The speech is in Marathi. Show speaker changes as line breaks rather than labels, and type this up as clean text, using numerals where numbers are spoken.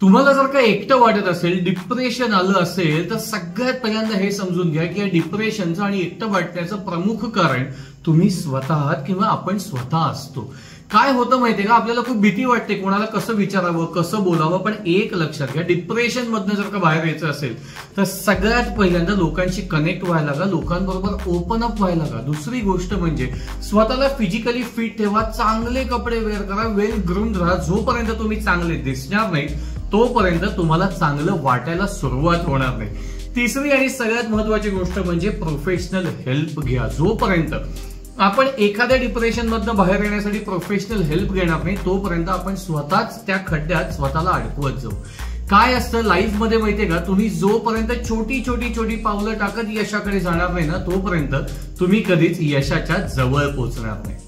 तुम्हाला जर का एकटं वाटत असेल, डिप्रेशन आलं असेल, तर सगळ्यात पहिल्यांदा हे समजून घ्या की या डिप्रेशनचं आणि एकटं वाटण्याचं प्रमुख कारण तुम्ही स्वतः आहात किंवा आपण स्वतः असतो. काय होतं माहितीये का, आपल्याला खूप भीती वाटते कोणाला कसं विचारावं, कसं बोलावं. पण एक लक्षात घ्या, डिप्रेशन मधनं जर का बाहेर यायचं असेल तर सगळ्यात पहिल्यांदा लोकांशी कनेक्ट व्हायला लागा, लोकांबरोबर ओपन अप व्हायला लागा. दुसरी गोष्ट म्हणजे स्वतःला फिजिकली फिट ठेवा, चांगले कपडे वेअर करा, वेल ग्रूम्ड राहा. जोपर्यंत तुम्ही चांगले दिसणार नाही तोपर्यंत तुम्हाला चांगलं वाटायला सुरुवात होणार नाही. तिसरी आणि सगळ्यात महत्वाची गोष्ट म्हणजे प्रोफेशनल हेल्प घ्या. जोपर्यंत आपण एखाद्या डिप्रेशन मधनं बाहेर येण्यासाठी प्रोफेशनल हेल्प घेणार नाही तोपर्यंत आपण स्वतःच त्या खड्ड्यात स्वतःला अडकवत जाऊ. काय असतं लाईफ मध्ये माहितीये का, तुम्ही जोपर्यंत छोटी छोटी छोटी पावलं टाकत यशाकडे जाणार नाही ना तोपर्यंत तुम्ही कधीच यशाच्या जवळ पोहोचणार नाही.